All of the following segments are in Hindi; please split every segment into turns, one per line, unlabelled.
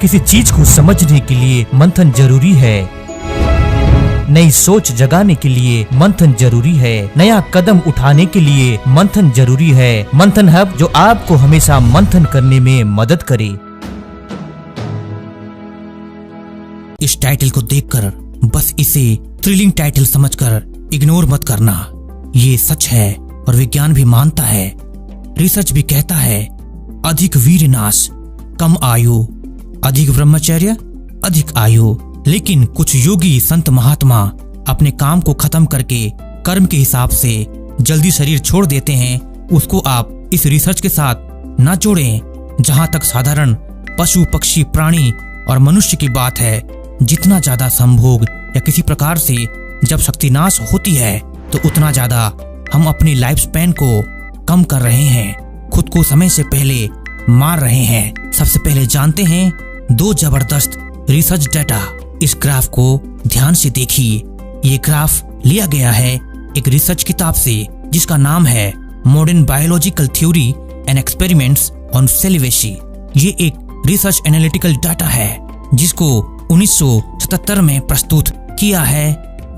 किसी चीज को समझने के लिए मंथन जरूरी है। नई सोच जगाने के लिए मंथन जरूरी है। नया कदम उठाने के लिए मंथन जरूरी है। मंथन हब, जो आपको हमेशा मंथन करने में मदद करे।
इस टाइटल को देखकर बस इसे थ्रिलिंग टाइटल समझकर इग्नोर मत करना। ये सच है और विज्ञान भी मानता है। रिसर्च भी कहता है, अधिक वीर नाश कम आयु, अधिक ब्रह्मचर्य अधिक आयु। लेकिन कुछ योगी संत महात्मा अपने काम को खत्म करके कर्म के हिसाब से जल्दी शरीर छोड़ देते हैं। उसको आप इस रिसर्च के साथ ना जोड़ें। जहां तक साधारण पशु पक्षी प्राणी और मनुष्य की बात है, जितना ज्यादा संभोग या किसी प्रकार से जब शक्तिनाश होती है तो उतना ज्यादा हम अपनी लाइफ स्पैन को कम कर रहे हैं, खुद को समय से पहले मार रहे हैं। सबसे पहले जानते हैं दो जबरदस्त रिसर्च डाटा। इस ग्राफ को ध्यान से देखिए। ये ग्राफ लिया गया है एक रिसर्च किताब से जिसका नाम है modern biological theory and experiments on celibacy. ये एक रिसर्च एनालिटिकल डाटा है जिसको 1977 में प्रस्तुत किया है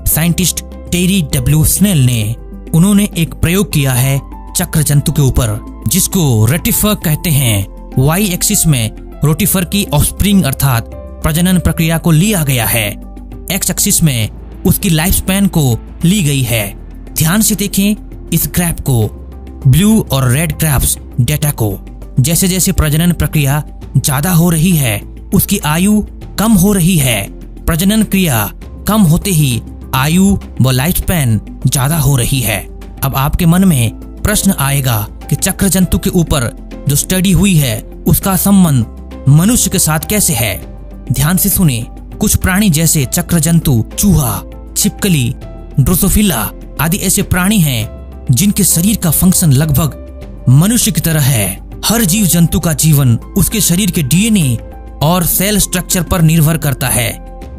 साइंटिस्ट टेरी डब्ल्यू स्नेल ने। उन्होंने एक प्रयोग किया है चक्र जंतु के ऊपर जिसको रोटिफर कहते हैं। वाई एक्सिस में रोटिफर की ऑफस्प्रिंग अर्थात प्रजनन प्रक्रिया को लिया गया है। एक्स एक्सिस में उसकी लाइफ स्पैन को ली गई है। ध्यान से देखें इस ग्राफ को, ब्लू और रेड ग्राफ्स डेटा को। जैसे जैसे प्रजनन प्रक्रिया ज्यादा हो रही है उसकी आयु कम हो रही है। प्रजनन क्रिया कम होते ही आयु व लाइफ स्पैन ज्यादा हो रही है। अब आपके मन में प्रश्न आएगा कि चक्र जंतु के ऊपर जो स्टडी हुई है उसका संबंध मनुष्य के साथ कैसे है। ध्यान से सुने। कुछ प्राणी जैसे चक्र जंतु, चूहा, छिपकली, ड्रोसोफिला आदि ऐसे प्राणी हैं जिनके शरीर का फंक्शन लगभग मनुष्य की तरह है। हर जीव जंतु का जीवन उसके शरीर के डीएनए और सेल स्ट्रक्चर पर निर्भर करता है।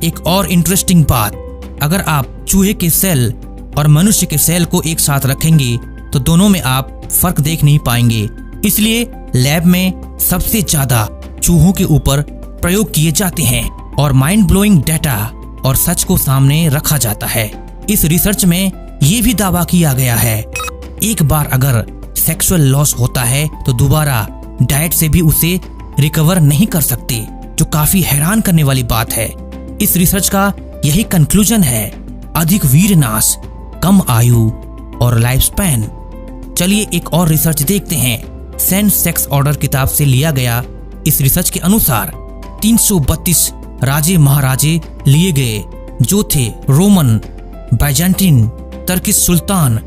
एक और इंटरेस्टिंग बात, अगर आप चूहे के सेल और मनुष्य के सेल को एक साथ रखेंगे तो दोनों में आप फर्क देख नहीं पाएंगे। इसलिए लैब में सबसे ज्यादा चूहों के ऊपर प्रयोग किए जाते हैं और माइंड ब्लोइंग डाटा और सच को सामने रखा जाता है। इस रिसर्च में ये भी दावा किया गया है, एक बार अगर सेक्सुअल लॉस होता है तो दोबारा डाइट से भी उसे रिकवर नहीं कर सकते, जो काफी हैरान करने वाली बात है। इस रिसर्च का यही कंक्लूजन है, अधिक वीर नाश कम आयु और लाइफ स्पैन। चलिए एक और रिसर्च देखते हैं। सेंस सेक्स ऑर्डर किताब से लिया गया इस रिसर्च के अनुसार 332 राजे महाराजे लिए गए जो थे रोमन, बाइजेंटीन, टर्किश सुल्तान,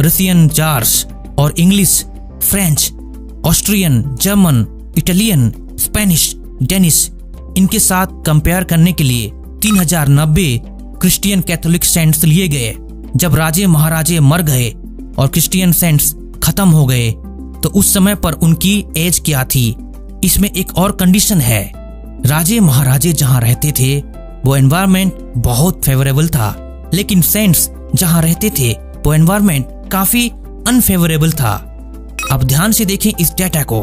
रशियन जार्स और English, French, Austrian, German, Italian, Spanish, Danish. इनके साथ कंपेयर करने के लिए 3090 क्रिश्चियन कैथोलिक सेंट्स लिए गए। जब राजे महाराजे मर गए और क्रिश्चियन सेंट्स खत्म हो गए तो उस समय पर उनकी एज क्या थी। इसमें एक और कंडीशन है, राजे महाराजे जहां रहते थे वो एनवायरनमेंट बहुत फेवरेबल था, लेकिन सेंट्स जहां रहते थे वो एनवायरनमेंट काफी अनफेवरेबल था। अब ध्यान से देखें इस डाटा को।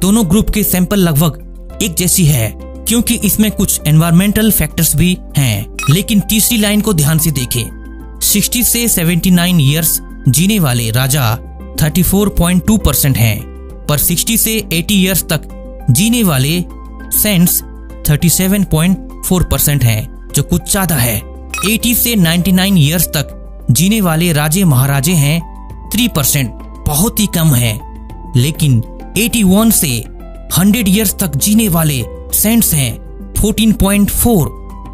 दोनों ग्रुप के सैंपल लगभग एक जैसी है क्योंकि इसमें कुछ एनवायरमेंटल फैक्टर्स भी हैं। लेकिन तीसरी लाइन को ध्यान से देखें। 60 से 79 ईयर्स जीने वाले राजा 34.2% हैं, पर 60 से 80 ईयर्स तक जीने वाले सेंट्स 37.4% हैं, जो कुछ ज्यादा है। 80 से 99 ईयर्स तक जीने वाले राजे महाराजे हैं 3%, बहुत ही कम है। लेकिन 81 से 100 ईयर्स तक जीने वाले सेंट्स हैं 14.4,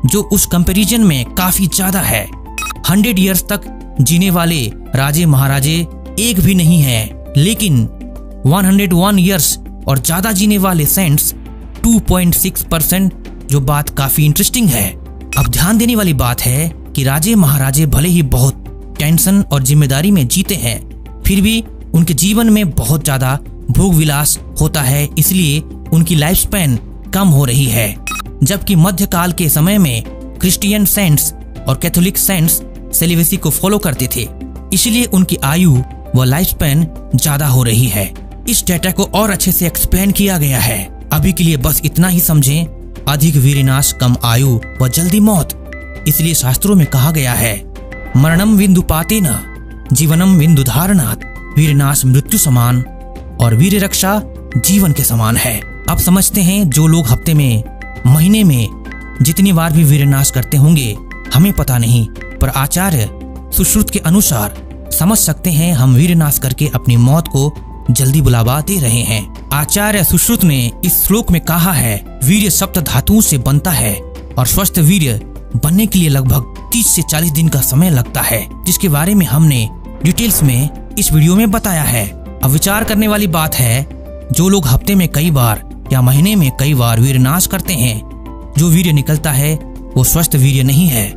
जो उस कंपैरिजन में काफी ज्यादा है। 100 ईयर्स तक जीने वाले राजे महाराजे एक भी नहीं है, लेकिन 101 ईयर्स और ज्यादा जीने वाले सेंट्स 2.6%, जो बात काफी इंटरेस्टिंग है। अब ध्यान देने वाली बात है कि राजे महाराजे भले ही बहुत टेंशन और जिम्मेदारी में जीते हैं, फिर भी उनके जीवन में बहुत ज्यादा भोग विलास होता है, इसलिए उनकी लाइफ स्पैन कम हो रही है। जबकि मध्यकाल के समय में क्रिश्चियन सेंट्स और कैथोलिक सेंट्स सेलिवेसी को फॉलो करते थे, इसलिए उनकी आयु व लाइफ स्पैन ज्यादा हो रही है। इस डेटा को और अच्छे से एक्सप्लेन किया गया है। अभी के लिए बस इतना ही समझें अधिक वीरनाश कम आयु व जल्दी मौत। इसलिए शास्त्रों में कहा गया है, मरणम विंदु पातेन जीवनम विंदु धारणात्, वीरनाश मृत्यु समान और वीर रक्षा जीवन के समान है। अब समझते हैं जो लोग हफ्ते में, महीने में जितनी बार भी वीरनाश करते होंगे हमें पता नहीं, पर आचार्य सुश्रुत के अनुसार समझ सकते हैं हम वीरनाश करके अपनी मौत को जल्दी बुलावा दे रहे हैं। आचार्य सुश्रुत ने इस श्लोक में कहा है, वीर्य सप्त धातुओं से बनता है और स्वस्थ वीर्य बनने के लिए लगभग 30 से 40 दिन का समय लगता है, जिसके बारे में हमने डिटेल्स में इस वीडियो में बताया है। अब विचार करने वाली बात है, जो लोग हफ्ते में कई बार या महीने में कई बार वीरनाश करते हैं, जो वीर्य निकलता है वो स्वस्थ वीर्य नहीं है,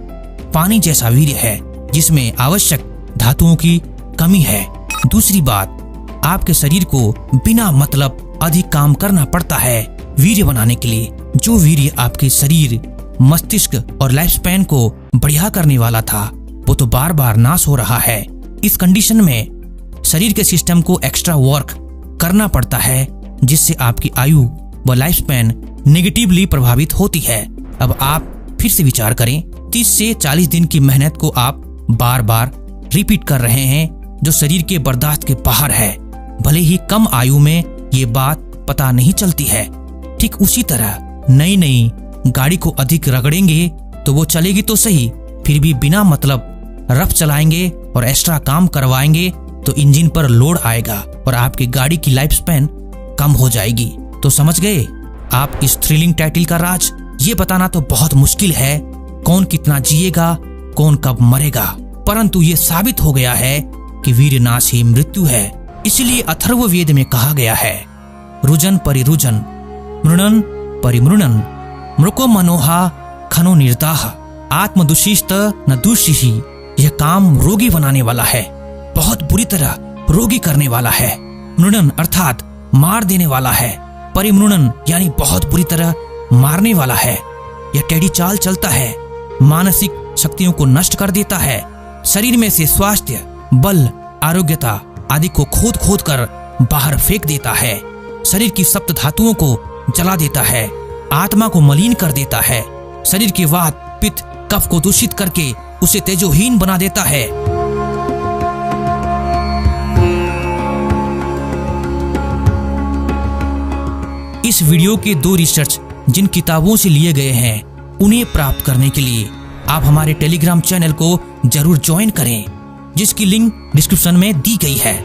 पानी जैसा वीर्य है जिसमें आवश्यक धातुओं की कमी है। दूसरी बात, आपके शरीर को बिना मतलब अधिक काम करना पड़ता है वीर्य बनाने के लिए। जो वीर्य आपके शरीर, मस्तिष्क और लाइफ स्पैन को बढ़िया करने वाला था वो तो बार बार नाश हो रहा है। इस कंडीशन में शरीर के सिस्टम को एक्स्ट्रा वर्क करना पड़ता है, जिससे आपकी आयु व लाइफ स्पैन नेगेटिवली प्रभावित होती है। अब आप फिर से विचार करें, 30 से 40 दिन की मेहनत को आप बार बार रिपीट कर रहे हैं, जो शरीर के बर्दाश्त के बाहर है। भले ही कम आयु में ये बात पता नहीं चलती है। ठीक उसी तरह नई नई गाड़ी को अधिक रगड़ेंगे तो वो चलेगी तो सही, फिर भी बिना मतलब रफ चलाएंगे और एक्स्ट्रा काम करवाएंगे तो इंजन पर लोड आएगा और आपकी गाड़ी की लाइफ स्पैन कम हो जाएगी। तो समझ गए आप इस थ्रिलिंग टाइटल का राज? ये बताना तो बहुत मुश्किल है कौन कितना जिएगा, कौन कब मरेगा, परंतु ये साबित हो गया है कि वीरनाश ही मृत्यु है। इसलिए अथर्ववेद में कहा गया है, रुजन परिरुजन मृणन परिमृणन मृको मनोहा खनो निर्दाह आत्मदुषिष्ट न दुषिहि। यह काम रोगी बनाने वाला है, बहुत बुरी तरह रोगी करने वाला है। मृणन अर्थात मार देने वाला है, परिमृणन यानी बहुत बुरी तरह मारने वाला है। यह टेढ़ी चाल चलता है, मानसिक शक्तियों को नष्ट कर देता है, शरीर में से स्वास्थ्य, बल, आरोग्यता आदि को खोद खोद कर बाहर फेंक देता है, शरीर की सप्त धातुओं को जला देता है, आत्मा को मलिन कर देता है, शरीर के वात, पित्त, कफ को दूषित करके उसे तेजोहीन बना देता है। इस वीडियो के 2 रिसर्च जिन किताबों से लिए गए हैं, उन्हें प्राप्त करने के लिए आप हमारे टेलीग्राम चैनल को जरूर ज्वाइन करें, जिसकी लिंक डिस्क्रिप्शन में दी गई है।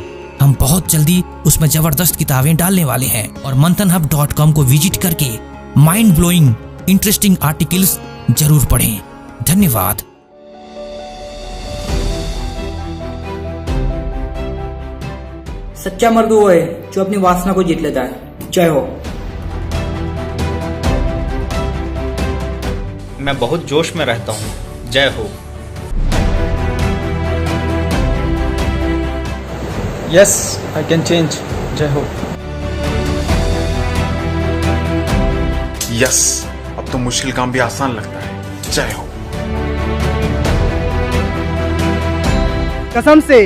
हम बहुत जल्दी उसमें जबरदस्त किताबें डालने वाले हैं और manthanhub.com को विजिट करके माइंड ब्लोइंग इंटरेस्टिंग आर्टिकल्स जरूर पढ़ें। धन्यवाद।
सच्चा मर्द वो है जो अपनी वासना को जीत लेता है। जय हो।
मैं बहुत जोश में रहता हूँ। जय हो।
Yes, I can change. जय हो।
यस, अब तो मुश्किल काम भी आसान लगता है। जय हो।
कसम से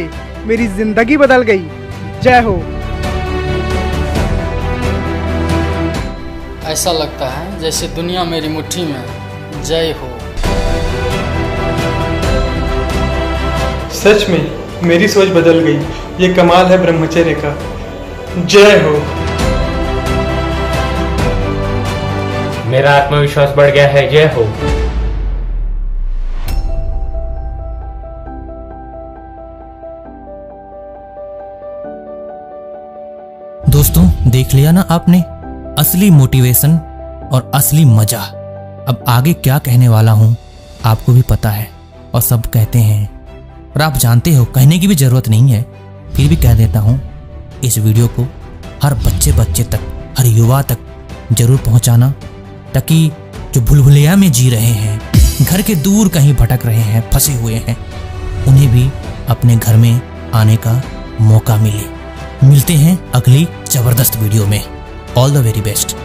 मेरी जिंदगी बदल गई। जय हो।
ऐसा लगता है जैसे दुनिया मेरी मुट्ठी में। जय हो।
सच में मेरी सोच बदल गई। ये कमाल है ब्रह्मचर्य का। जय हो।
मेरा आत्मविश्वास बढ़ गया है। जय हो।
दोस्तों, देख लिया ना आपने असली मोटिवेशन और असली मजा। अब आगे क्या कहने वाला हूं आपको भी पता है और सब कहते हैं, और आप जानते हो कहने की भी जरूरत नहीं है, फिर भी कह देता हूं, इस वीडियो को हर बच्चे तक, हर युवा तक जरूर पहुंचाना, ताकि जो भूलभुलैया में जी रहे हैं, घर के दूर कहीं भटक रहे हैं, फंसे हुए हैं, उन्हें भी अपने घर में आने का मौका मिले। मिलते हैं अगली जबरदस्त वीडियो में। All the very best.